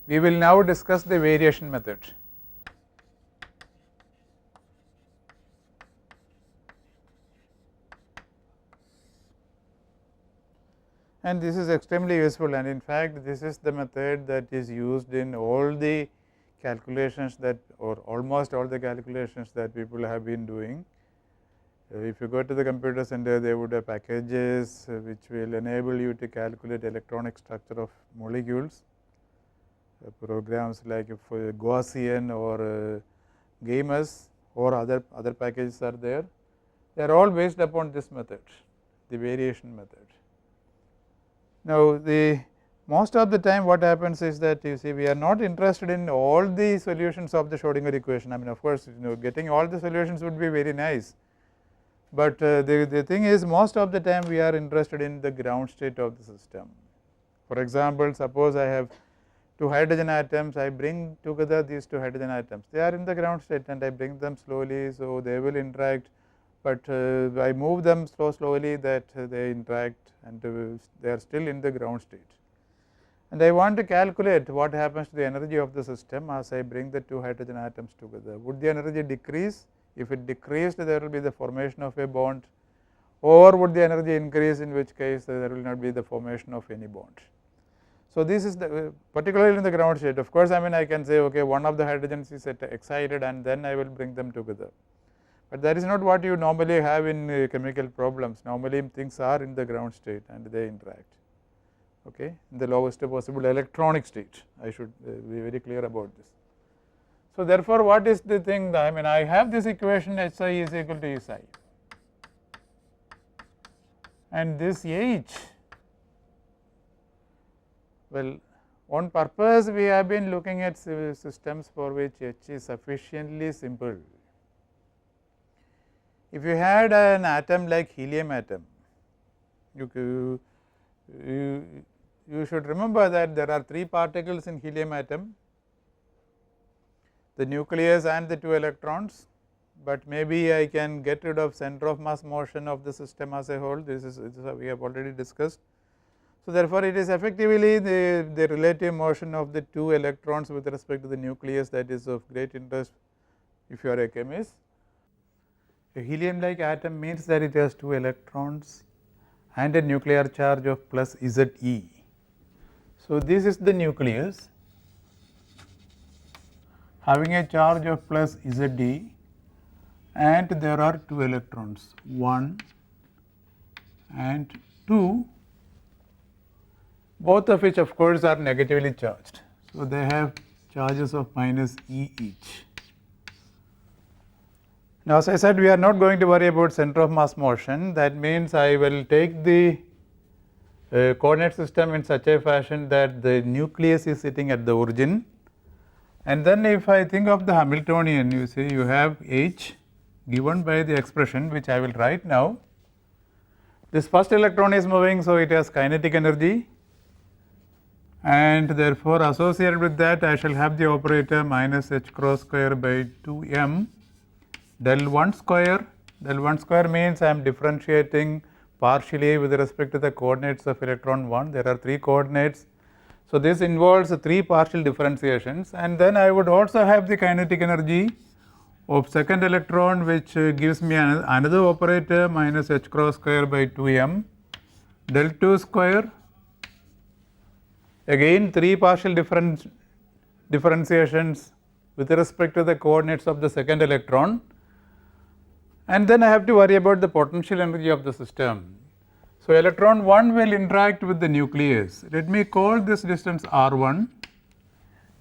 we will now discuss the variation method. And this is extremely useful, and in fact this is the method that is used in all the calculations that, or almost all the calculations that people have been doing. If you go to the computer center, they would have packages which will enable you to calculate electronic structure of molecules. Programs like for Gaussian or Gamers or other packages are there. They are all based upon this method, the variation method. Now, the most of the time what happens is that, you see, we are not interested in all the solutions of the Schrodinger equation. I mean, of course, getting all the solutions would be very nice, but the thing is, most of the time we are interested in the ground state of the system. For example, suppose I have two hydrogen atoms, I bring together these two hydrogen atoms, they are in the ground state and I bring them slowly, so they will interact, but I move them slowly that they interact and they are still in the ground state. And I want to calculate what happens to the energy of the system as I bring the two hydrogen atoms together. Would the energy decrease? If it decreased, there will be the formation of a bond, or would the energy increase, in which case there will not be the formation of any bond. So, this is the particularly in the ground state. Of course, I mean, I can say, okay, one of the hydrogens is excited and then I will bring them together, but that is not what you normally have in chemical problems. Normally things are in the ground state and they interact, okay, in the lowest possible electronic state. I should be very clear about this. So, therefore, what is the thing? I mean, I have this equation HI is equal to SI, and this H, well, on purpose we have been looking at systems for which H is sufficiently simple. If you had an atom like helium atom, you should remember that there are three particles in helium atom, the nucleus and the two electrons, but maybe I can get rid of center of mass motion of the system as a whole. This is we have already discussed. So, therefore, it is effectively the relative motion of the two electrons with respect to the nucleus that is of great interest if you are a chemist. A helium like atom means that it has two electrons and a nuclear charge of plus Ze. So, this is the nucleus having a charge of plus Ze, and there are two electrons, 1 and 2, both of which of course are negatively charged. So, they have charges of minus E each. Now, as I said, we are not going to worry about center of mass motion. That means I will take the coordinate system in such a fashion that the nucleus is sitting at the origin, and then if I think of the Hamiltonian, you see you have H given by the expression which I will write now. This first electron is moving, so it has kinetic energy, and therefore associated with that I shall have the operator minus h cross square by 2m del 1 square. Del 1 square means I am differentiating partially with respect to the coordinates of electron 1. There are 3 coordinates. So, this involves 3 partial differentiations, and then I would also have the kinetic energy of second electron, which gives me another operator minus h cross square by 2m del 2 square. Again 3 partial differentiations with respect to the coordinates of the second electron, and then I have to worry about the potential energy of the system. So, electron 1 will interact with the nucleus. Let me call this distance r1.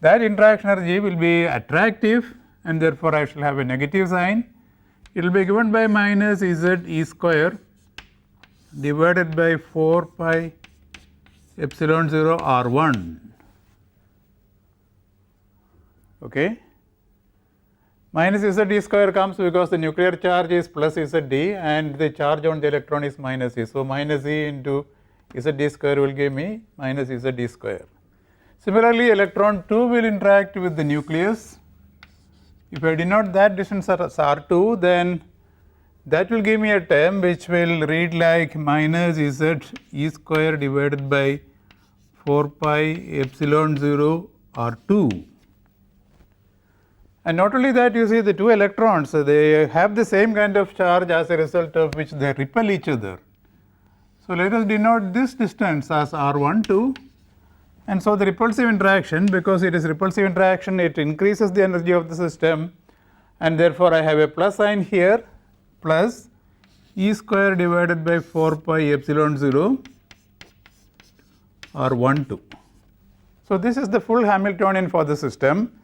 That interaction energy will be attractive, and therefore I shall have a negative sign. It will be given by minus Z E square divided by 4 pi epsilon 0 r1. Okay. Minus Z E square comes because the nuclear charge is plus Z and the charge on the electron is minus E. So, minus E into Z square will give me minus Z square. Similarly, electron 2 will interact with the nucleus. If I denote that distance as R2, then that will give me a term which will read like minus Z E square divided by 4 pi epsilon 0 are 2. And not only that, you see the 2 electrons, they have the same kind of charge, as a result of which they repel each other. So, let us denote this distance as R12, and so the repulsive interaction, because it is repulsive interaction, it increases the energy of the system, and therefore, I have a plus sign here, plus E square divided by 4 pi epsilon 0 R12. So, this is the full Hamiltonian for the system,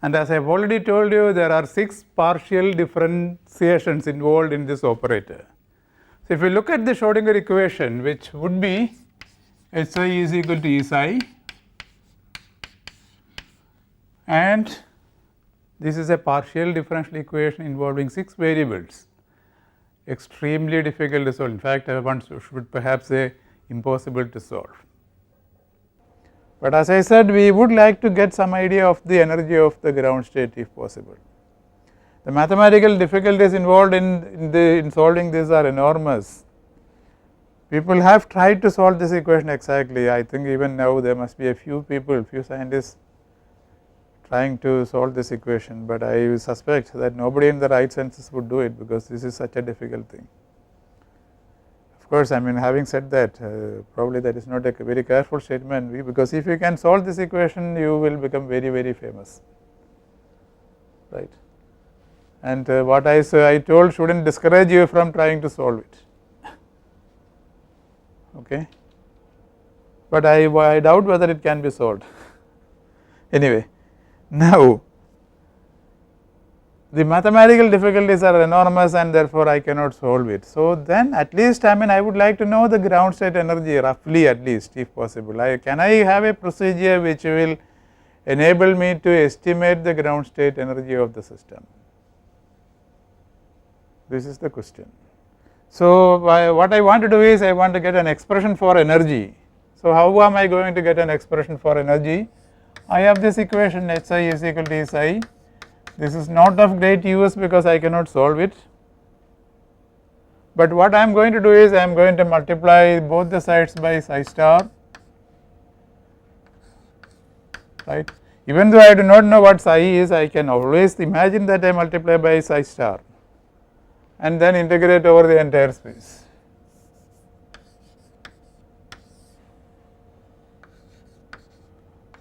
and as I have already told you, there are 6 partial differentiations involved in this operator. So, if you look at the Schrodinger equation, which would be H I is equal to E psi, and this is a partial differential equation involving 6 variables, extremely difficult to solve. In fact, one should perhaps say impossible to solve. But as I said, we would like to get some idea of the energy of the ground state if possible. The mathematical difficulties involved in solving this are enormous. People have tried to solve this equation exactly. I think even now there must be a few people, few scientists trying to solve this equation, but I suspect that nobody in the right senses would do it, because this is such a difficult thing. Of course, I mean, having said that, probably that is not a very careful statement, because if you can solve this equation, you will become very, very famous, right. And what I told should not discourage you from trying to solve it, okay. But I doubt whether it can be solved. Anyway, now the mathematical difficulties are enormous, and therefore I cannot solve it. So, then at least I would like to know the ground state energy roughly, at least if possible. Can I have a procedure which will enable me to estimate the ground state energy of the system? This is the question. So, what I want to do is I want to get an expression for energy. So, how am I going to get an expression for energy? I have this equation H I is equal to E psi. This is not of great use because I cannot solve it, but what I am going to do is I am going to multiply both the sides by psi star, right. Even though I do not know what psi is, I can always imagine that I multiply by psi star and then integrate over the entire space.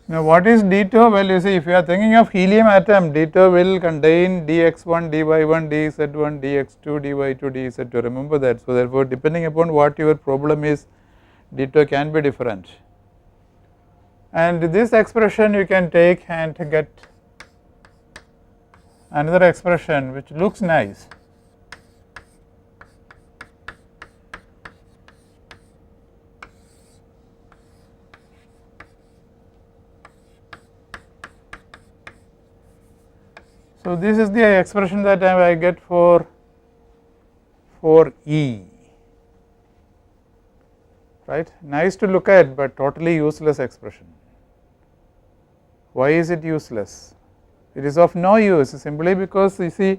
Now, what is d2? Well, you see, if you are thinking of helium atom, d2 will contain dx1, dy1, dz1, dx2, dy2, dz2, remember that. So, therefore, depending upon what your problem is, d2 can be different, and this expression you can take and get another expression which looks nice. So, this is the expression that I get for E, right. Nice to look at, but totally useless expression. Why is it useless? It is of no use, simply because you see,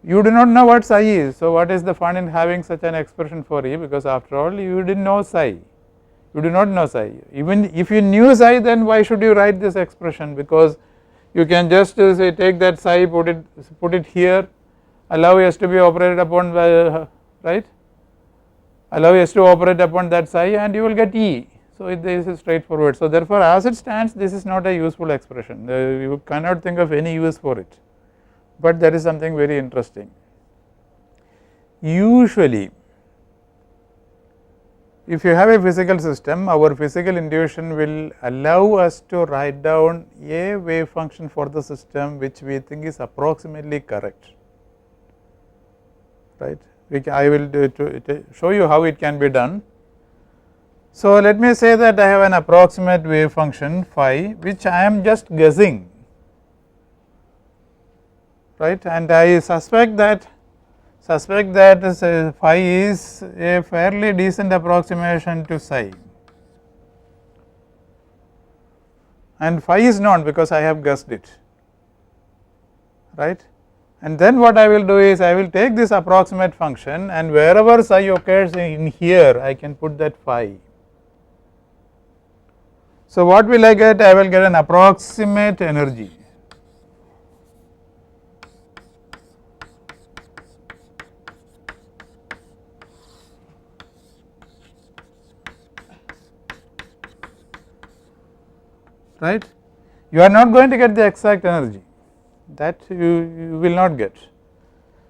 you do not know what psi is. So, what is the fun in having such an expression for E, because after all you did not know psi, you do not know psi. Even if you knew psi, then why should you write this expression, because you can just say take that psi, put it here, allow S to be operated upon by, right, allow S to operate upon that psi, and you will get E. So, this is straightforward. So, therefore, as it stands, this is not a useful expression, you cannot think of any use for it, but there is something very interesting. Usually, if you have a physical system, our physical intuition will allow us to write down a wave function for the system which we think is approximately correct, right. I will show you how it can be done. So, let me say that I have an approximate wave function phi, which I am just guessing, right, and I suspect that phi is a fairly decent approximation to psi, and phi is known because I have guessed it, right. And then what I will do is I will take this approximate function, and wherever psi occurs in here I can put that phi. So, what will I get? I will get an approximate energy. Right? You are not going to get the exact energy, that you will not get.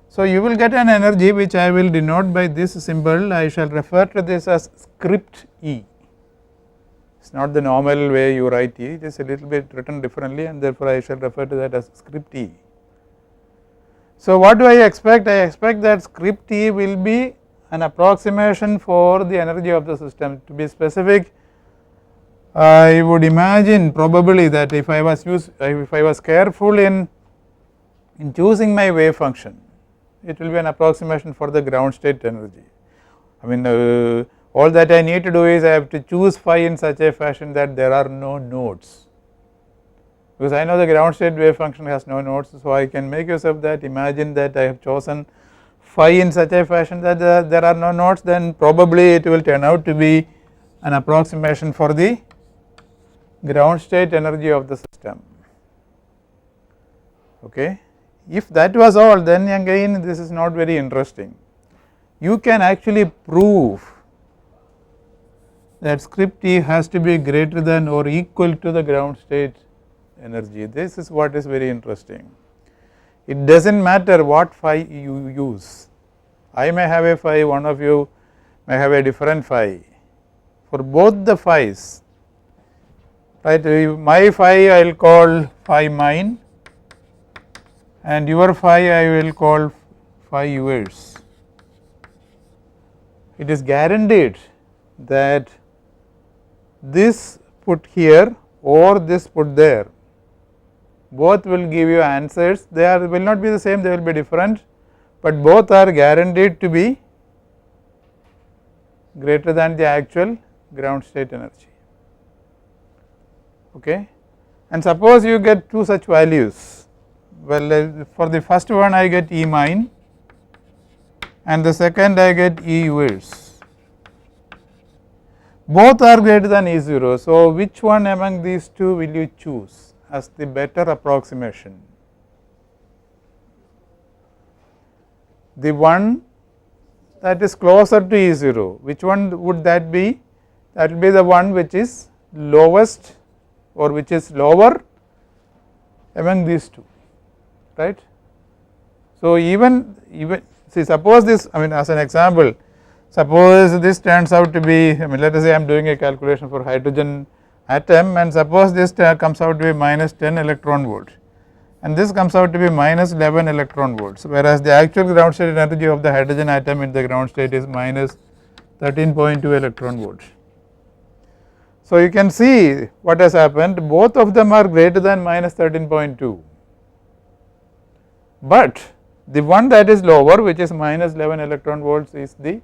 So, you will get an energy which I will denote by this symbol. I shall refer to this as script E. It is not the normal way you write E, it is a little bit written differently, and therefore, I shall refer to that as script E. So, what do I expect? I expect that script E will be an approximation for the energy of the system. To be specific, I would imagine probably that if I was careful in choosing my wave function, it will be an approximation for the ground state energy. I mean, all that I need to do is I have to choose phi in such a fashion that there are no nodes, because I know the ground state wave function has no nodes. So, I can make use of that. Imagine that I have chosen phi in such a fashion that there are no nodes, then probably it will turn out to be an approximation for the ground state energy of the system. Okay. If that was all, then again this is not very interesting. You can actually prove that script E has to be greater than or equal to the ground state energy. This is what is very interesting. It does not matter what phi you use. I may have a phi, one of you may have a different phi. For both the phis, right, my phi I will call phi mine, and your phi I will call phi yours. It is guaranteed that this put here or this put there, both will give you answers. They will not be the same, they will be different, but both are guaranteed to be greater than the actual ground state energy. Okay. And suppose you get two such values. Well, for the first one I get E mine, and the second I get E yours. Both are greater than E0. So, which one among these two will you choose as the better approximation? The one that is closer to E0, which one would that be? That will be the one which is lowest or which is lower among these two, right. So, even see, suppose this, I mean, as an example, suppose this turns out to be, I mean, let us say I am doing a calculation for hydrogen atom, and suppose this comes out to be minus 10 electron volt, and this comes out to be minus 11 electron volts, whereas the actual ground state energy of the hydrogen atom in the ground state is minus 13.2 electron volts. So, you can see what has happened, both of them are greater than minus 13.2, but the one that is lower, which is minus 11 electron volts, is the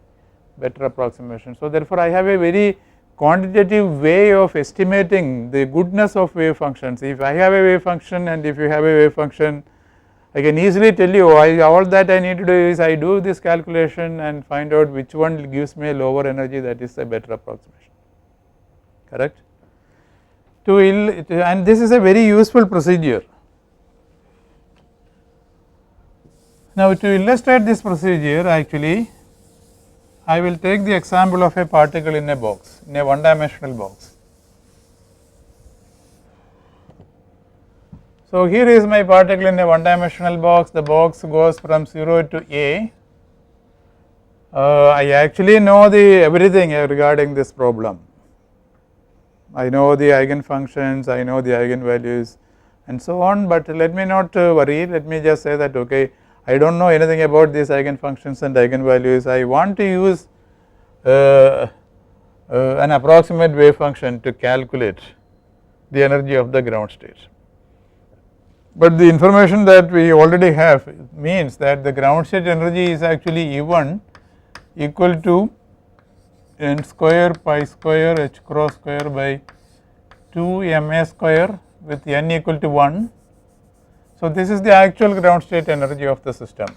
better approximation. So, therefore, I have a very quantitative way of estimating the goodness of wave functions. If I have a wave function and if you have a wave function, I can easily tell you all that I need to do is I do this calculation and find out which one gives me a lower energy, that is a better approximation, correct. And this is a very useful procedure. Now, to illustrate this procedure, actually I will take the example of a particle in a box, in a one dimensional box. So, here is my particle in a one dimensional box. The box goes from 0 to A. I actually know everything regarding this problem. I know the eigenfunctions, I know the eigenvalues and so on, but let me not worry, let me just say that okay, I do not know anything about these eigenfunctions and eigenvalues. I want to use an approximate wave function to calculate the energy of the ground state. But the information that we already have means that the ground state energy is actually E1 equal to n square pi square h cross square by 2 ma square with n equal to 1. So, this is the actual ground state energy of the system.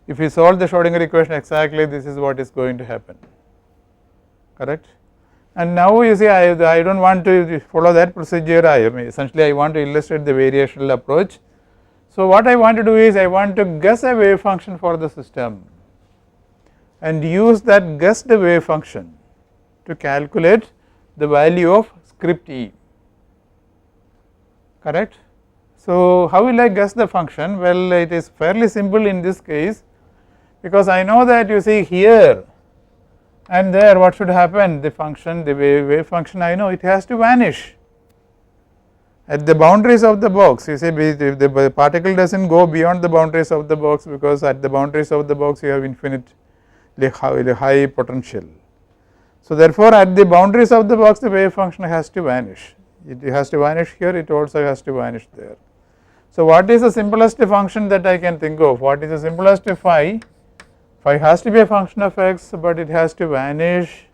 If we solve the Schrodinger equation exactly, this is what is going to happen, correct. And now you see I do not want to follow that procedure. Essentially I want to illustrate the variational approach. So, what I want to do is I want to guess a wave function for the system and use that guessed wave function to calculate the value of script E, correct. So, how will I guess the function? Well, it is fairly simple in this case, because I know that you see here and there what should happen, the function, the wave function, I know it has to vanish at the boundaries of the box. You see, the particle does not go beyond the boundaries of the box, because at the boundaries of the box you have infinite high potential. So, therefore, at the boundaries of the box the wave function has to vanish, it has to vanish here, it also has to vanish there. So, what is the simplest function that I can think of? What is the simplest phi? Phi has to be a function of x, but it has to vanish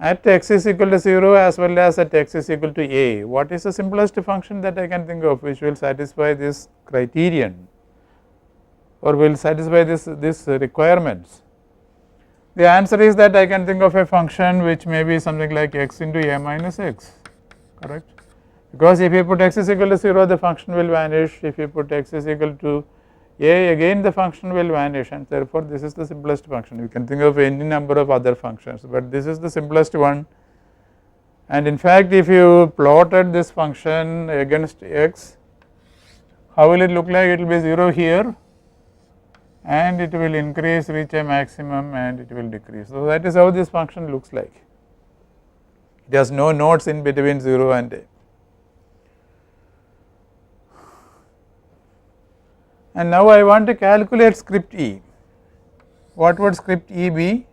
at x is equal to 0 as well as at x is equal to a. What is the simplest function that I can think of which will satisfy this criterion or will satisfy this requirements? The answer is that I can think of a function which may be something like x into a minus x, correct, because if you put x is equal to 0 the function will vanish, if you put x is equal to a again the function will vanish, and therefore, this is the simplest function. You can think of any number of other functions, but this is the simplest one. And in fact, if you plotted this function against x, how will it look like? It will be 0 here and it will increase, reach a maximum, and it will decrease. So, that is how this function looks like. It has no nodes in between 0 and a. And now I want to calculate script E. What would script E be?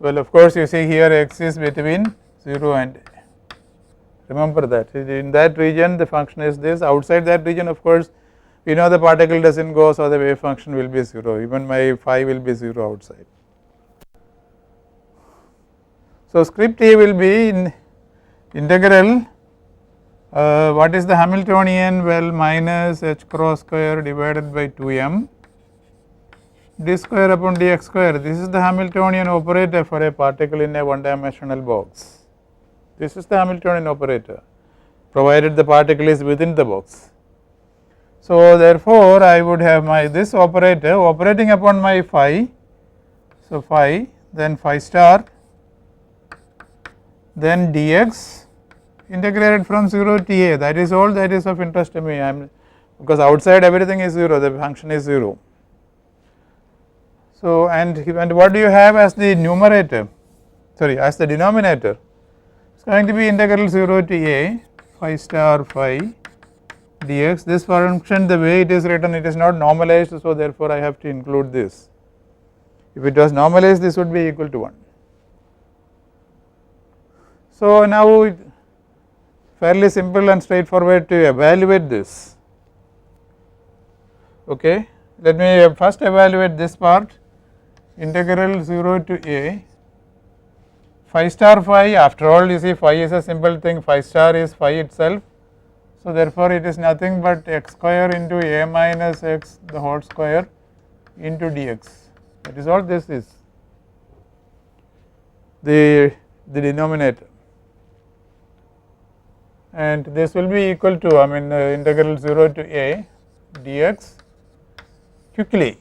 Well, of course, you see here x is between 0 and a. Remember that in that region the function is this, outside that region of course we know the particle does not go, so the wave function will be 0, even my phi will be 0 outside. So, script E will be in integral what is the Hamiltonian? Well, minus h cross square divided by 2m d square upon dx square. This is the Hamiltonian operator for a particle in a one dimensional box. This is the Hamiltonian operator, provided the particle is within the box. So, therefore, I would have my this operator operating upon my phi. So, phi, then phi star, then dx integrated from 0 to a, that is all that is of interest to me. Because outside everything is 0, the function is 0. So, and what do you have as the numerator, sorry, as the denominator? It is going to be integral 0 to a phi star phi dx. This function, the way it is written, it is not normalized, so therefore, I have to include this. If it was normalized, this would be equal to 1. So, now fairly simple and straightforward to evaluate this. Okay. Let me first evaluate this part, integral 0 to a phi star phi. After all, you see phi is a simple thing, phi star is phi itself. So, therefore, it is nothing but x square into a minus x the whole square into dx, that is all this is, the denominator, and this will be equal to integral 0 to a dx quickly.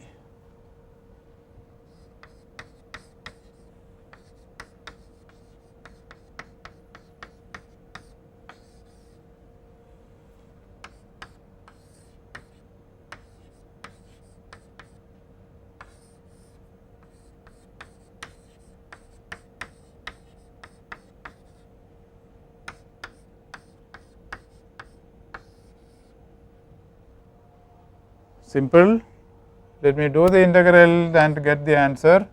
Simple. Let me do the integral and get the answer.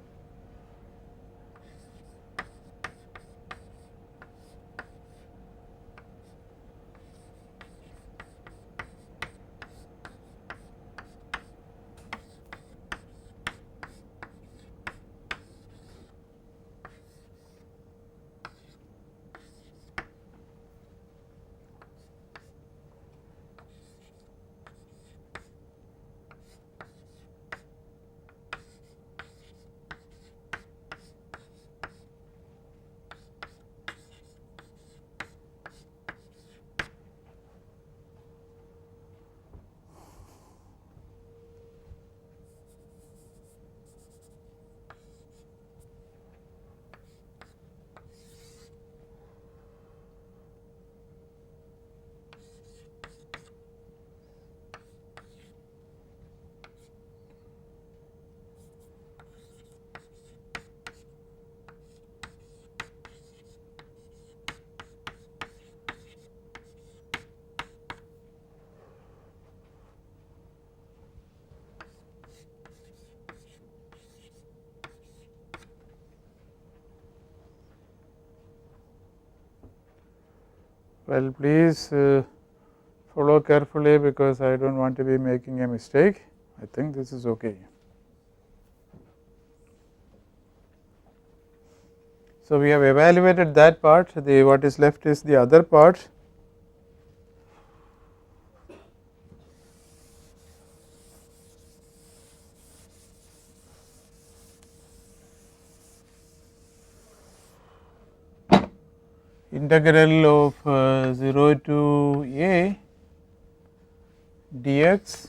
Well, please follow carefully, because I do not want to be making a mistake. I think this is okay. So, we have evaluated that part. The what is left is the other part. Integral of 0 to a dx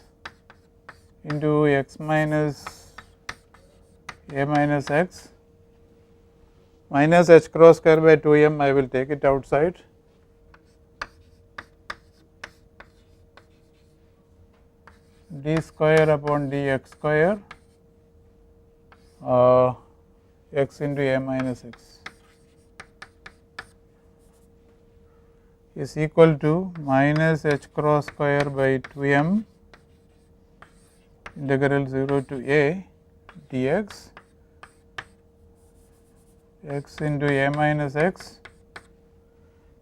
into x minus a minus x minus h cross square by 2m. I will take it outside. D square upon dx square x into a minus x is equal to minus h cross square by 2m integral 0 to a dx x into a minus x.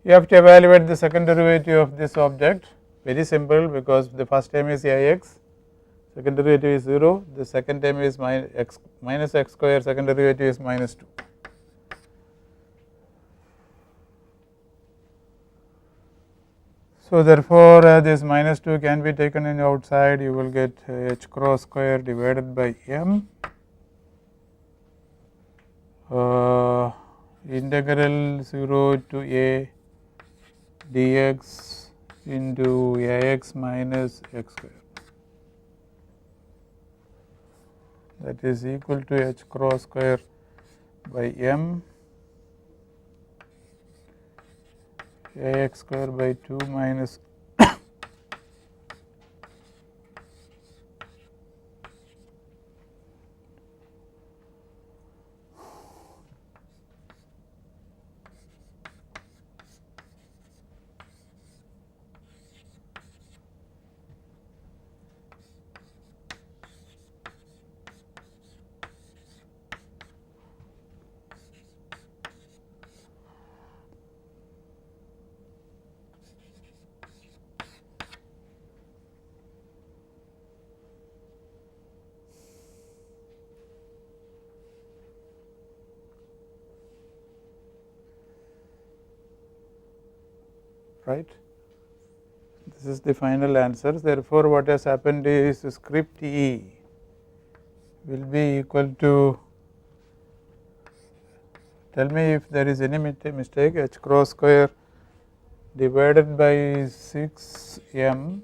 You have to evaluate the second derivative of this object, very simple, because the first term is ax, second derivative is 0, the second term is minus x square, second derivative is minus 2. So, therefore, this minus 2 can be taken in outside. You will get h cross square divided by m integral 0 to a dx into ax minus x square, that is equal to h cross square by m ax square by 2 minus right. This is the final answer. Therefore, what has happened is script E will be equal to, tell me if there is any mistake, h cross square divided by 6m,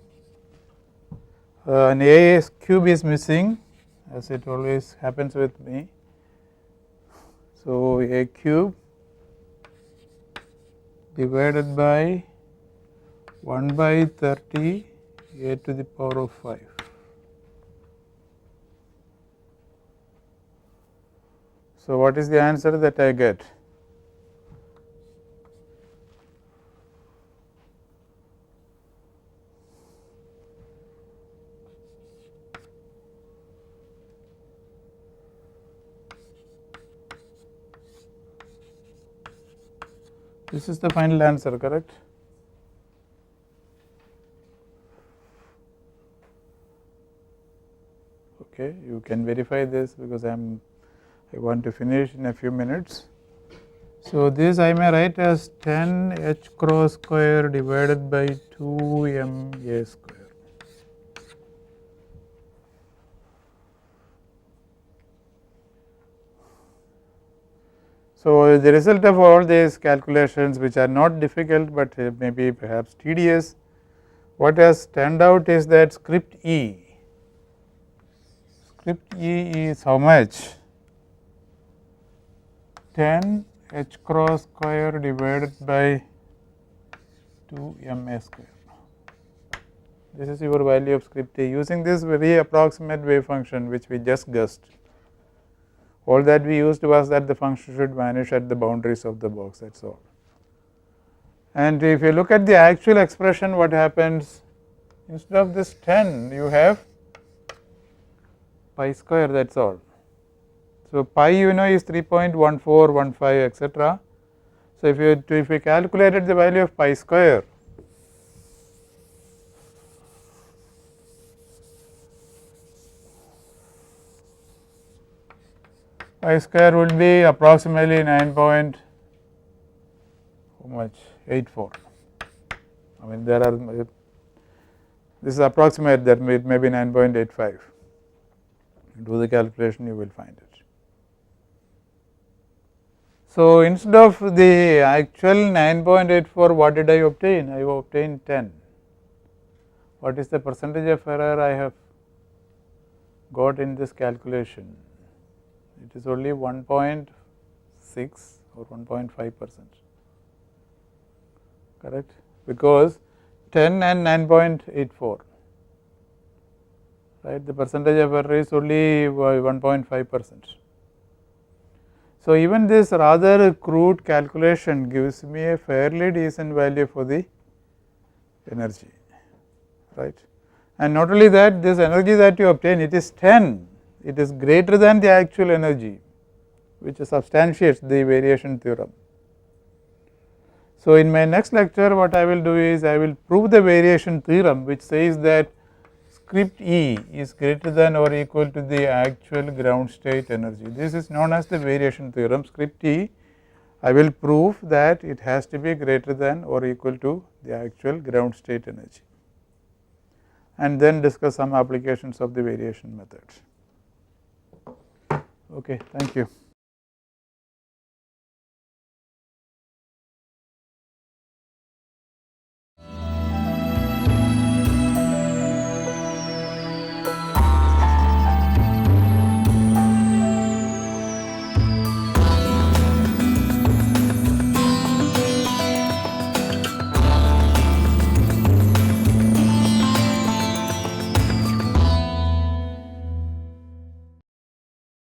an a cube is missing, as it always happens with me. So, a cube divided by 1 by 30 a to the power of 5. So, what is the answer that I get? This is the final answer, correct? Okay, you can verify this, because I want to finish in a few minutes. So, this I may write as 10 h cross square divided by 2 m a square. So, the result of all these calculations, which are not difficult, but maybe perhaps tedious, what has turned out is that script E is how much? 10 h cross square divided by 2 m a square. This is your value of script E, using this very approximate wave function which we just guessed. All that we used was that the function should vanish at the boundaries of the box, that is all. And if you look at the actual expression, what happens? Instead of this 10, you have pi square, that is all. So, pi you know is 3.1415, etc. So, if you calculated the value of pi square, pi square would be approximately 9.84. I mean, there are, this is approximate, that it may be 9.85. Do the calculation, you will find it. So, instead of the actual 9.84, what did I obtain? I obtained 10. What is the percentage of error I have got in this calculation? It is only 1.6 or 1.5%, correct, because 10 and 9.84, right, the percentage of error is only 1.5%. So, even this rather crude calculation gives me a fairly decent value for the energy, right. And not only that, this energy that you obtain, it is 10, it is greater than the actual energy, which substantiates the variation theorem. So, in my next lecture, what I will do is, I will prove the variation theorem, which says that script E is greater than or equal to the actual ground state energy. This is known as the variation theorem. Script E, I will prove that it has to be greater than or equal to the actual ground state energy, and then discuss some applications of the variation method. Okay, thank you.